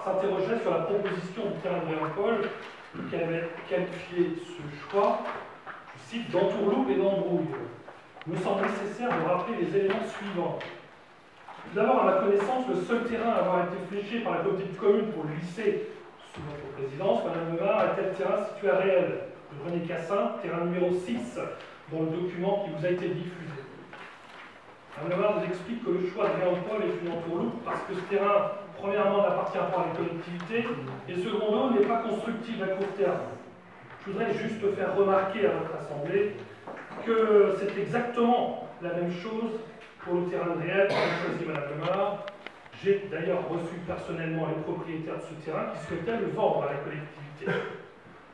s'interrogeait sur la proposition du terrain de Réampol, qui avait qualifié ce choix, je cite, d'entourloupe et d'embrouille. Il me semble nécessaire de rappeler les éléments suivants. Tout d'abord, à ma connaissance, le seul terrain à avoir été fléché par la communauté de communes pour le lycée sous votre présidence, Madame Lemar, était le terrain situé à Réel, de René Cassin, terrain numéro 6, dans le document qui vous a été diffusé. Madame Lemar nous explique que le choix de Réampol est une entourloupe parce que ce terrain, premièrement, n'appartient pas à la collectivité, et secondo, n'est pas constructible à court terme. Je voudrais juste faire remarquer à votre Assemblée que c'est exactement la même chose pour le terrain de Réel qu'a choisi Madame Lemar. J'ai d'ailleurs reçu personnellement les propriétaires de ce terrain qui souhaitaient le vendre à la collectivité.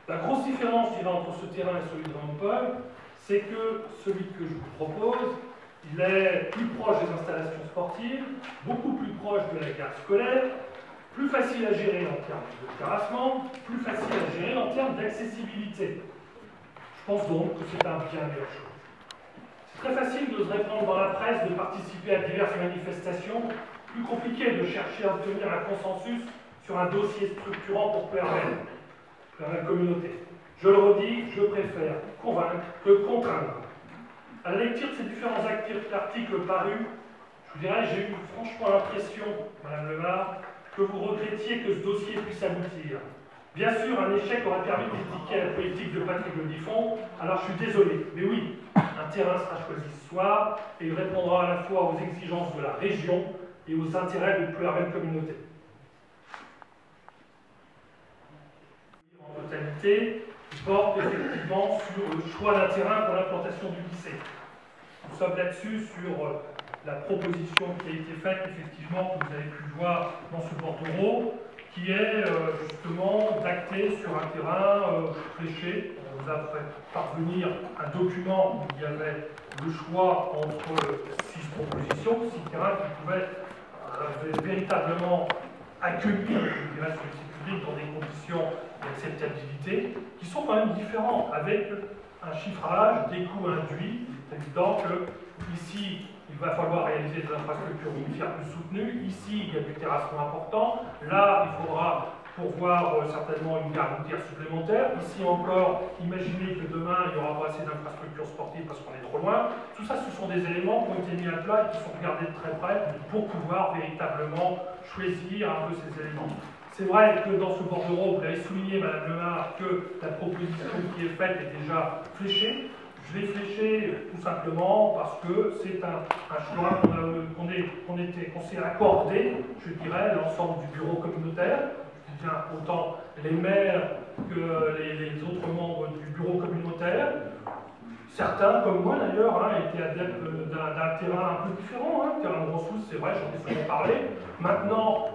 La grosse différence, je dirais, entre ce terrain et celui de Réampol, c'est que celui que je vous propose, il est plus proche des installations sportives, beaucoup plus proche de la gare scolaire, plus facile à gérer en termes de terrassement, plus facile à gérer en termes d'accessibilité. Je pense donc que c'est un bien meilleur choix. C'est très facile de se répandre dans la presse, de participer à diverses manifestations, plus compliqué de chercher à obtenir un consensus sur un dossier structurant pour PRL, la communauté. Je le redis, je préfère convaincre que contraindre. À la lecture de ces différents articles parus, je vous dirais, j'ai eu franchement l'impression, Madame Lemar, que vous regrettiez que ce dossier puisse aboutir. Bien sûr, un échec aurait permis de critiquer la politique de Patrick Le Diffon, alors je suis désolé, mais oui, un terrain sera choisi ce soir et il répondra à la fois aux exigences de la région et aux intérêts de plus la même communauté. En totalité, il porte effectivement sur le choix d'un terrain pour l'implantation du lycée. Nous sommes là-dessus sur la proposition qui a été faite, effectivement, que vous avez pu voir dans ce bordereau, qui est justement d'acter sur un terrain fléché. On vous a fait parvenir un document où il y avait le choix entre 6 propositions, 6 terrains qui pouvaient véritablement accueillir, je dirais, ce lycée public dans des conditions d'acceptabilité qui sont quand même différents, avec un chiffrage des coûts induits. C'est évident que ici, il va falloir réaliser des infrastructures routières plus soutenues. Ici, il y a du terrassement important. Là, il faudra pourvoir certainement une gare routière supplémentaire. Ici encore, imaginez que demain, il n'y aura pas assez d'infrastructures sportives parce qu'on est trop loin. Tout ça, ce sont des éléments qui ont été mis à plat et qui sont regardés de très près pour pouvoir véritablement choisir un peu ces éléments. C'est vrai que dans ce bordereau, vous avez souligné, Madame Lemar, que la proposition qui est faite est déjà fléchée. Je l'ai fléché tout simplement parce que c'est un choix qu'on s'est accordé, je dirais, l'ensemble du bureau communautaire. Je dis bien autant les maires que les autres membres du bureau communautaire. Certains, comme moi d'ailleurs, étaient adeptes d'un terrain un peu différent. Le terrain de Grosse-Sousse, c'est vrai, j'en ai souvent parlé. Maintenant,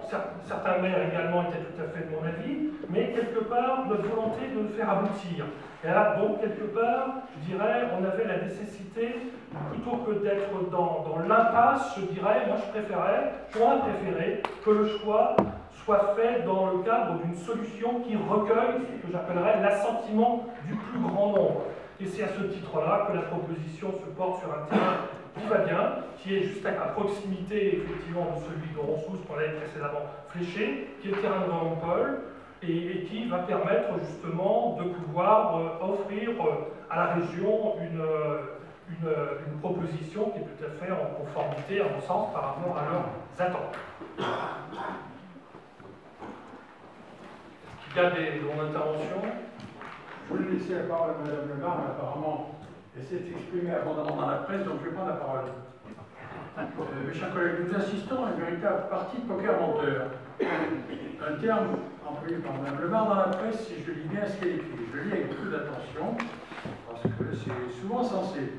certains maires également étaient tout à fait de mon avis, mais quelque part, notre volonté de le faire aboutir. Et là, donc, quelque part, je dirais, on avait la nécessité, plutôt que d'être dans l'impasse, je dirais, moi j'aurais préféré que le choix soit fait dans le cadre d'une solution qui recueille ce que j'appellerais l'assentiment du plus grand nombre. Et c'est à ce titre-là que la proposition se porte sur un terrain qui va bien, qui est juste à proximité effectivement de celui de Rossousse qu'on avait précédemment fléché, qui est le terrain de Réampol, et qui va permettre justement de pouvoir offrir à la région une proposition qui est tout à fait en conformité, à mon sens, par rapport à leurs attentes. Il y a des demandes d'intervention. Je voulais laisser la parole à Mme Lemar, mais apparemment, elle s'est exprimée abondamment dans la presse, donc je vais prendre la parole. Mes chers collègues, nous assistons à une véritable partie de poker menteur. Un terme employé par Mme Lemar dans la presse, si je lis bien ce qu'elle écrit. Je lis avec beaucoup d'attention, parce que c'est souvent censé.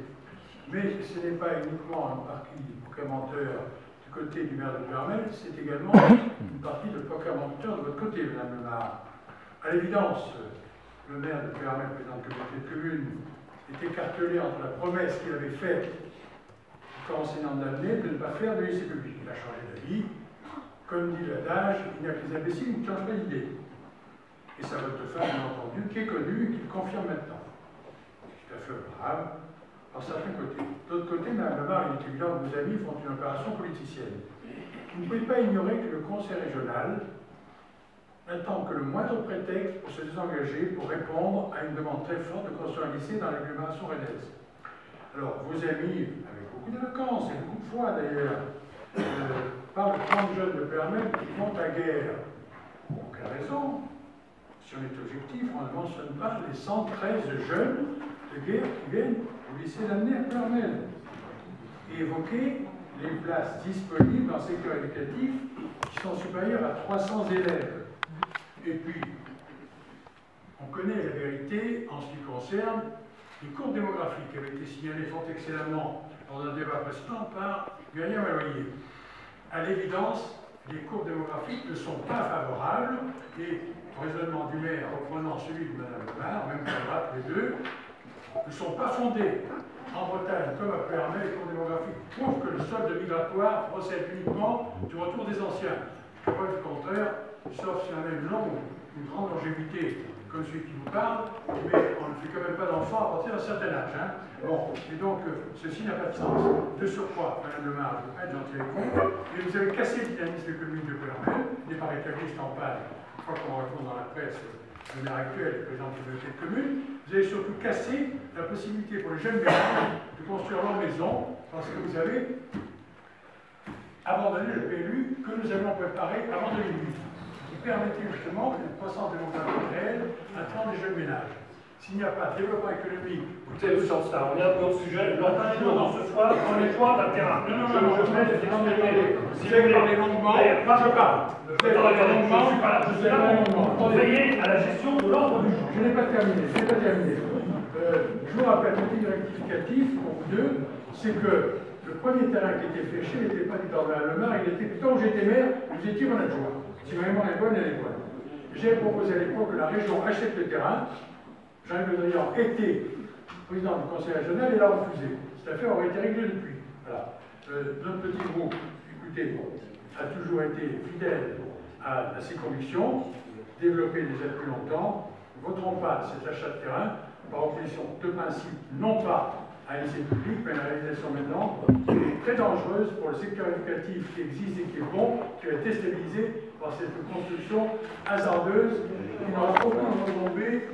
Mais ce n'est pas uniquement une partie de poker menteur du côté du maire de Duhamel, c'est également une partie de poker menteur de votre côté, Mme Lemar. À l'évidence, le maire de Duhamel, président de la communauté de communes, est écartelé entre la promesse qu'il avait faite au enseignant d'année de ne pas faire de lycée public. Il a changé d'avis. Comme dit l'adage, il n'y a que les imbéciles qui ne changent pas d'idée. Et sa volte-face, bien entendu, qui est connue et qui le confirme maintenant. C'est tout à fait honorable, par certains côtés. D'autre côté, Mme Lemar, il est évident que vos amis font une opération politicienne. Vous ne pouvez pas ignorer que le conseil régional n'attend que le moindre prétexte pour se désengager, pour répondre à une demande très forte de construire un lycée dans l'agglomération rennaise. Alors, vos amis, avec beaucoup d'éloquence et beaucoup de foi d'ailleurs, parlent de 30 jeunes de Pernelle qui vont à guerre. Pour quelle raison? Si on est objectif, on ne mentionne pas les 113 jeunes de guerre qui viennent au lycée d'Année à Pernelle. Et évoquer les places disponibles dans le secteur éducatif qui sont supérieures à 300 élèves. Et puis, on connaît la vérité en ce qui concerne les courbes démographiques qui avaient été signalées fort excellemment dans un débat précédent par Myriam Alloyer. À l'évidence, les courbes démographiques ne sont pas favorables et le raisonnement du maire, reprenant celui de Mme Lemar, même combat les deux, ne sont pas fondés. En Bretagne, comme à Pernelle, les courbes démographiques prouvent que le solde migratoire procède uniquement du retour des anciens. Je crois du contraire, sauf si on a même une grande longévité, comme celui qui vous parle, mais on ne fait quand même pas d'enfants à partir d'un certain âge. Hein. Bon, et donc, ceci n'a pas de sens. De surcroît, Mme Lemar, je ne veux pas être gentil avec vous, mais vous avez cassé le dynamisme économique de Pernelle, il n'est pas rétabli, c'est en panne. Je crois qu'on raconte dans la presse le maire actuel, le président de la communauté de communes. Vous avez surtout cassé la possibilité pour les jeunes ménages de construire leur maison, parce que vous avez abandonné le PLU que nous avions préparé avant 2008, qui permettait justement une croissance démographique réelle à travers les jeunes ménages. S'il n'y a pas de développement économique... Écoutez, le sens là, on est un peu au sujet. L'ordre du jour ce soir, on est choix d'un terrain. Je mets les exprimer. Si vous voulez parler longuement, je parle. Vous avez parlé longuement, je vous ai parlé longuement. Veillez à la gestion de l'ordre du jour. Je n'ai pas terminé, je vous rappelle, le petit rectificatif pour vous deux, c'est que le premier terrain qui était fléché n'était pas du temps de la Lemar, il était plutôt où j'étais maire, vous étiez mon adjoint. Si ma mémoire est bonne, elle est bonne. J'ai proposé à l'époque que la région achète le terrain. Jean-Yves Le Drian était président du conseil régional et l'a refusé. Cette affaire aurait été réglée depuis. Voilà. Notre petit groupe, écoutez, a toujours été fidèle à ses convictions, développé déjà depuis longtemps. Nous ne voterons pas cet achat de terrain par opposition de principe, non pas à une lycée public, mais à la réalisation maintenant, qui est très dangereuse pour le secteur éducatif qui existe et qui est bon, qui va être déstabilisé par cette construction hasardeuse qui n'aura aucune retombée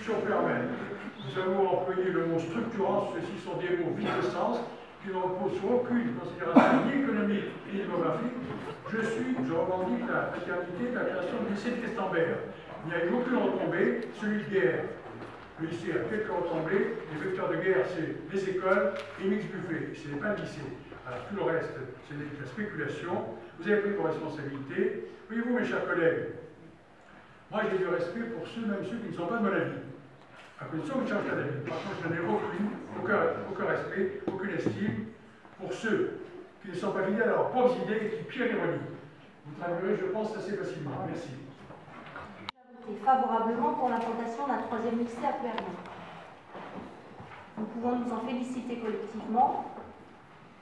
sur Pernelle. Nous avons employé le mot structurant, ceux-ci sont des mots vides de sens, qui ne reposent sur aucune considération ni économique ni démographique. Je revendique la paternité de la création du lycée de Questembert. Il n'y a eu aucune retombée, celui de guerre. Le lycée a quelques retombées, les vecteurs de guerre, c'est les écoles et Mix Buffet, ce n'est pas le lycée. Alors tout le reste, c'est de la spéculation. Vous avez pris vos responsabilités. Voyez-vous, mes chers collègues, moi j'ai du respect pour ceux, même ceux qui ne sont pas de mon avis. À condition que je change d'avis. Par contre, je n'ai aucun respect, aucune estime pour ceux qui ne sont pas fidèles à leurs propres idées et qui pire l'ironie. Vous traduirez, je pense, assez facilement. Merci. Favorablement pour l'implantation d'un troisième lycée à Pernelle. Nous pouvons nous en féliciter collectivement.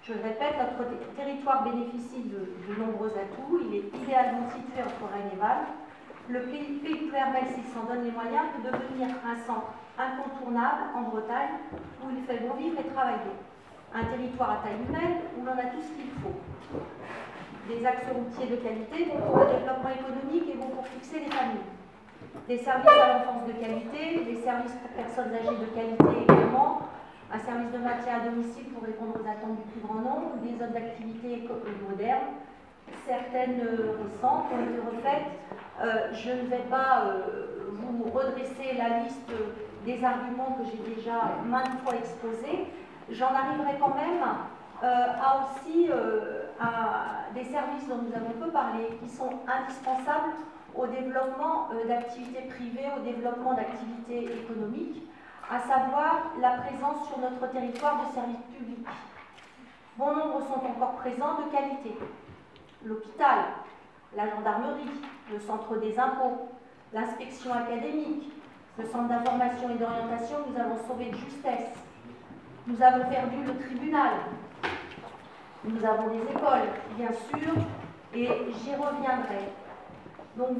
Je le répète, notre territoire bénéficie de nombreux atouts. Il est idéalement situé entre Rennes et Vannes. Le pays de Pernelle, s'il s'en donne les moyens, peut devenir un centre incontournable en Bretagne où il fait bon vivre et travailler. Un territoire à taille humaine où l'on a tout ce qu'il faut. Des axes routiers de qualité vont pour le développement économique et vont pour fixer les familles. Des services à l'enfance de qualité, des services pour personnes âgées de qualité également, un service de maintien à domicile pour répondre aux attentes du plus grand nombre, des zones d'activité modernes, certaines récentes ont été refaites. Je ne vais pas vous redresser la liste des arguments que j'ai déjà maintes fois exposés. J'en arriverai quand même à des services dont nous avons peu parlé, qui sont indispensables au développement d'activités privées, au développement d'activités économiques, à savoir la présence sur notre territoire de services publics. Bon nombre sont encore présents de qualité. L'hôpital, la gendarmerie, le centre des impôts, l'inspection académique, le centre d'information et d'orientation, nous avons sauvé de justesse. Nous avons perdu le tribunal. Nous avons des écoles, bien sûr, et j'y reviendrai. Donc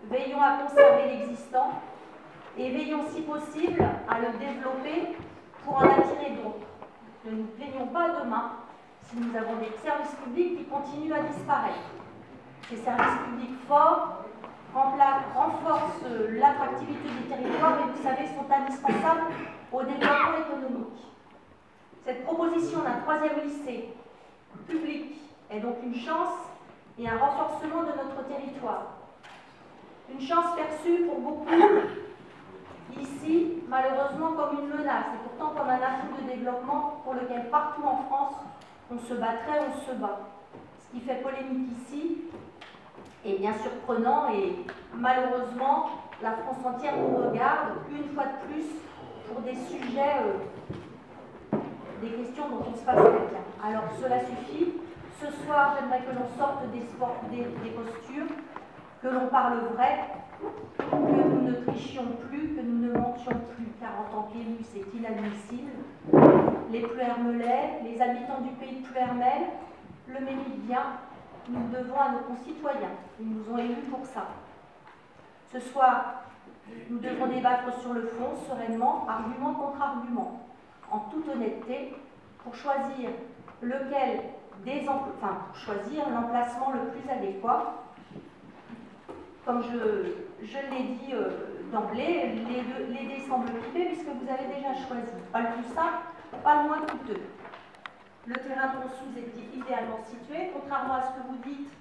veillons à conserver l'existant et veillons si possible à le développer pour en attirer d'autres. Ne nous plaignons pas demain si nous avons des services publics qui continuent à disparaître. Ces services publics forts renforcent l'attractivité des territoires et, vous savez, sont indispensables au développement économique. Cette proposition d'un 3e lycée public est donc une chance et un renforcement de notre territoire. Une chance perçue pour beaucoup ici, malheureusement, comme une menace et pourtant comme un atout de développement pour lequel partout en France on se battrait, on se bat. Ce qui fait polémique ici est bien surprenant et malheureusement la France entière nous regarde une fois de plus pour des sujets, des questions dont on se passe quelqu'un. Alors cela suffit. Ce soir, j'aimerais que l'on sorte des postures, que l'on parle vrai, que nous ne trichions plus, que nous ne mentions plus, car en tant qu'élus, c'est inadmissible. Les Pluhermelais, les habitants du pays de Pluhermel le méritent bien. Nous le devons à nos concitoyens. Ils nous ont élus pour ça. Ce soir, nous devons débattre sur le fond, sereinement, argument contre argument, en toute honnêteté, pour choisir choisir l'emplacement le plus adéquat. Comme je l'ai dit d'emblée, les dés semblent pipés puisque vous avez déjà choisi. Pas le plus simple, pas le moins coûteux. Le terrain de Ronsouz est idéalement situé, contrairement à ce que vous dites.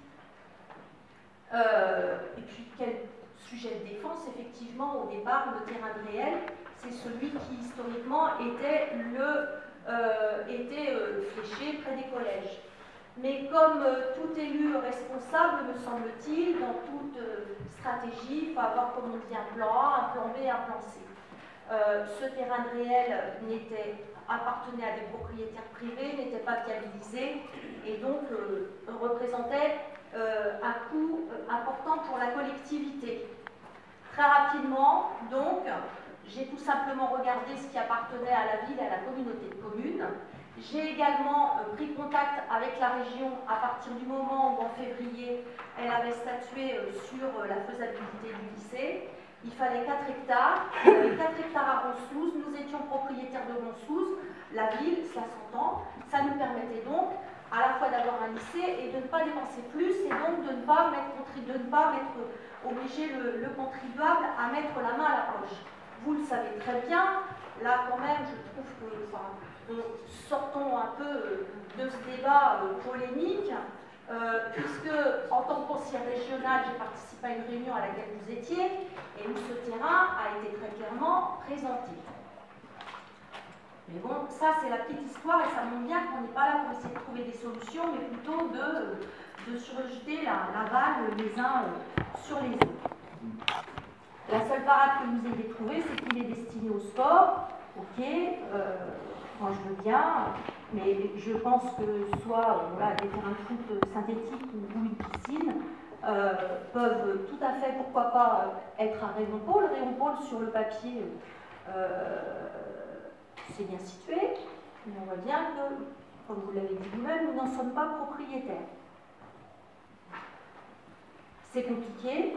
Et puis, quel sujet de défense, effectivement, au départ, le terrain de réel, c'est celui qui, historiquement, était fléché près des collèges. Mais comme tout élu responsable, me semble-t-il, dans toute stratégie, il faut avoir, comme on dit, un plan A, un plan B, un plan C. Ce terrain de réel appartenait à des propriétaires privés, n'était pas viabilisé et donc représentait un coût important pour la collectivité. Très rapidement, donc, j'ai tout simplement regardé ce qui appartenait à la ville et à la communauté de communes. J'ai également pris contact avec la région à partir du moment où, en février, elle avait statué sur la faisabilité du lycée. Il fallait 4 hectares. Il y avait 4 hectares à Ronsouz. Nous étions propriétaires de Ronsouz. La ville, ça s'entend. Ça nous permettait donc à la fois d'avoir un lycée et de ne pas dépenser plus et donc de ne pas obliger le contribuable à mettre la main à la poche. Vous le savez très bien. Là, quand même, je trouve que sortons un peu de ce débat polémique, puisque en tant que conseillère régionale, j'ai participé à une réunion à laquelle vous étiez, et où ce terrain a été très clairement présenté. Mais bon, ça c'est la petite histoire, et ça montre bien qu'on n'est pas là pour essayer de trouver des solutions, mais plutôt de se rejeter la balle les uns sur les autres. La seule parade que vous ayez trouvée, c'est qu'il est destiné au sport. Ok, moi je veux bien, mais je pense que soit des terrains de foot synthétiques ou une piscine peuvent tout à fait, pourquoi pas, être un rayon pôle. Rayon pôle sur le papier, c'est bien situé, mais on voit bien que, comme vous l'avez dit vous-même, nous n'en sommes pas propriétaires. C'est compliqué.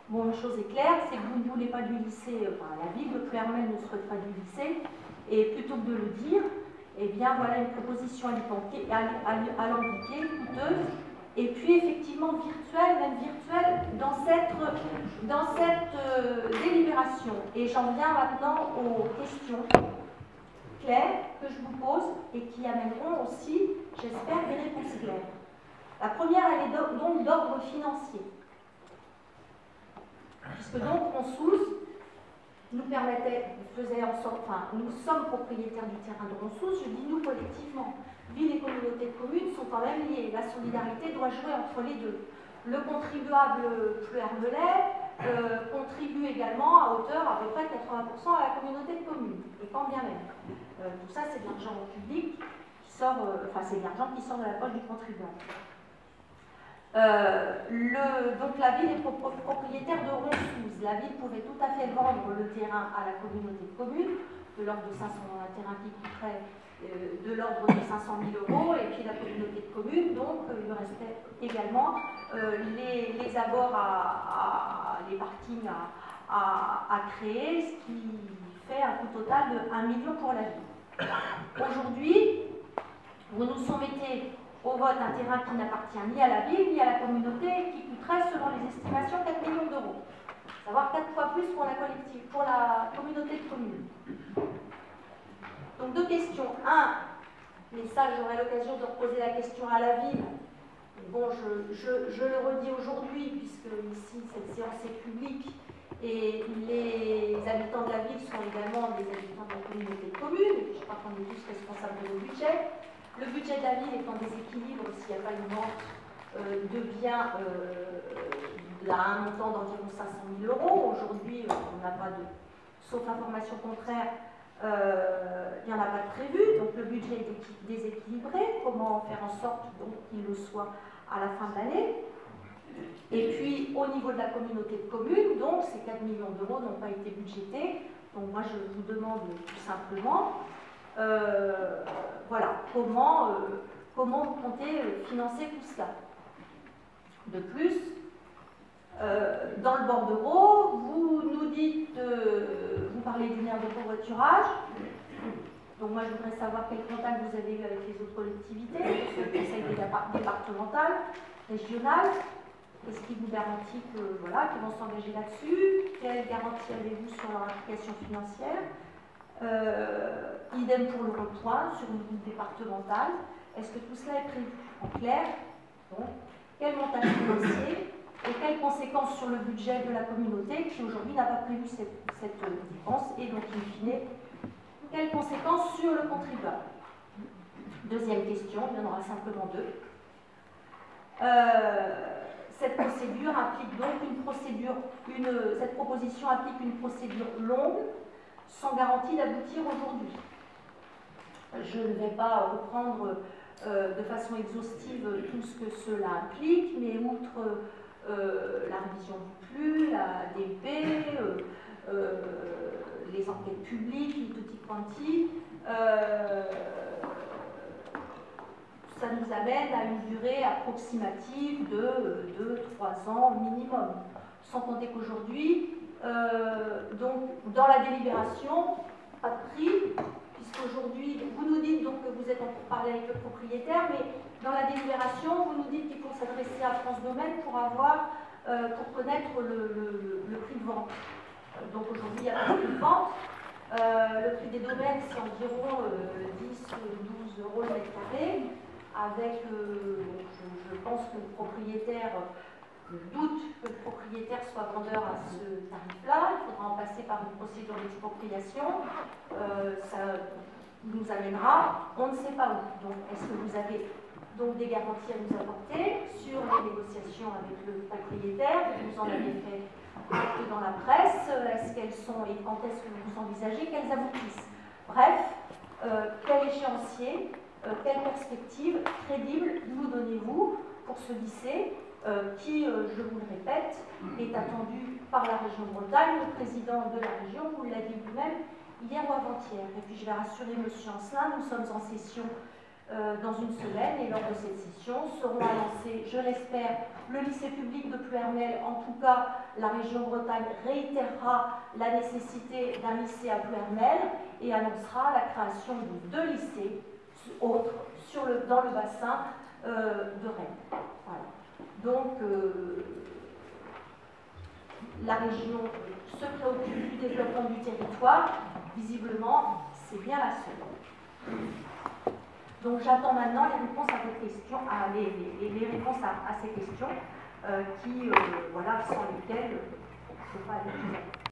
Bon, une chose est claire, c'est que vous ne voulez pas du lycée, la ville de Pluhermel ne souhaite pas du lycée, et plutôt que de le dire, eh bien voilà une proposition alambiquée, coûteuse, et puis effectivement virtuelle, même virtuelle, dans cette délibération. Et j'en viens maintenant aux questions claires que je vous pose et qui amèneront aussi, j'espère, des réponses claires. La première, elle est donc d'ordre financier. Puisque donc Ronsouz nous faisait en sorte, nous sommes propriétaires du terrain de Ronsouz, je dis nous collectivement. Ville et communauté de communes sont quand même liées. La solidarité doit jouer entre les deux. Le contribuable Pluhermelais contribue également à hauteur à peu près 80% à la communauté de communes, et quand bien même. Tout ça, c'est de l'argent public qui sort, c'est de l'argent qui sort de la poche du contribuable. Donc la ville est propriétaire de Ronsouz. La ville pourrait tout à fait vendre le terrain à la communauté de communes, de l'ordre de 500, un terrain qui coûterait de l'ordre de 500 000 €, et puis la communauté de communes, donc il restait également les abords, les parkings à créer, ce qui fait un coût total de 1 million pour la ville. Aujourd'hui, vous nous soumettez au vote un terrain qui n'appartient ni à la ville ni à la communauté et qui coûterait, selon les estimations, 4 millions d'euros. Savoir 4 fois plus pour la communauté de communes. Donc deux questions. Mais ça j'aurai l'occasion de reposer la question à la ville. Mais bon, je le redis aujourd'hui, puisque ici cette séance est publique, et les habitants de la ville sont également des habitants de la communauté de communes, et je crois qu'on est tous responsables de nos budgets. Le budget de la ville est en déséquilibre s'il n'y a pas une vente de biens à un montant d'environ 500 000 euros. Aujourd'hui, on n'a pas de, sauf information contraire, il n'y en a pas de prévu, donc le budget est déséquilibré. Comment faire en sorte qu'il le soit à la fin de l'année? Et puis, au niveau de la communauté de communes, donc ces 4 millions d'euros n'ont pas été budgétés. Donc moi, je vous demande tout simplement, voilà, comment vous comptez financer tout cela. De plus, dans le bordereau, vous nous dites, vous parlez d'une aire de covoiturage. Donc moi, je voudrais savoir quel contact vous avez eu avec les autres collectivités, le conseil départemental, régional. Est-ce qui vous garantit qu'ils vont s'engager là-dessus? Quelle garantie avez-vous sur leur application financière? Idem pour le repoint sur une route départementale. Est-ce que tout cela est prévu? En clair, donc, quel montage financier et quelles conséquences sur le budget de la communauté qui aujourd'hui n'a pas prévu cette dépense, et donc in fine, quelles conséquences sur le contribuable? Deuxième question, il y en aura simplement deux. Cette procédure implique donc cette proposition implique une procédure longue, sans garantie d'aboutir aujourd'hui. Je ne vais pas reprendre de façon exhaustive tout ce que cela implique, mais outre la révision du PLU, la DP, les enquêtes publiques, tutti quanti, ça nous amène à une durée approximative de 2-3 ans minimum. Sans compter qu'aujourd'hui, donc dans la délibération, pas de prix, puisqu'aujourd'hui, vous nous dites donc que vous êtes en pourparlers avec le propriétaire, mais dans la délibération, vous nous dites qu'il faut s'adresser à France Domaine pour connaître le prix de vente. Donc aujourd'hui, il n'y a pas de prix de vente. Le prix des domaines, c'est environ 10-12 euros le mètre carré. Avec, je pense que le propriétaire, je doute que le propriétaire soit vendeur à ce tarif-là. Il faudra en passer par une procédure d'expropriation. Ça nous amènera, on ne sait pas où. Donc, est-ce que vous avez donc des garanties à nous apporter sur les négociations avec le propriétaire? Vous en avez fait acte dans la presse. Est-ce qu'elles sont et quand est-ce que vous envisagez qu'elles aboutissent? Bref, quel échéancier? Quelle perspective crédible nous donnez-vous pour ce lycée qui, je vous le répète, est attendu par la région Bretagne? Le président de la région vous l'a dit lui-même hier ou avant-hier. Et puis je vais rassurer M. Ancelin, nous sommes en session dans une semaine et lors de cette session seront annoncés, je l'espère, le lycée public de Plouermel. En tout cas, la région Bretagne réitérera la nécessité d'un lycée à Plouermel et annoncera la création de 2 lycées autres dans le bassin de Rennes. Voilà. Donc, la région se préoccupe du développement du territoire. Visiblement, c'est bien la seule. Donc, j'attends maintenant les réponses à vos questions, les réponses à ces questions, sans lesquelles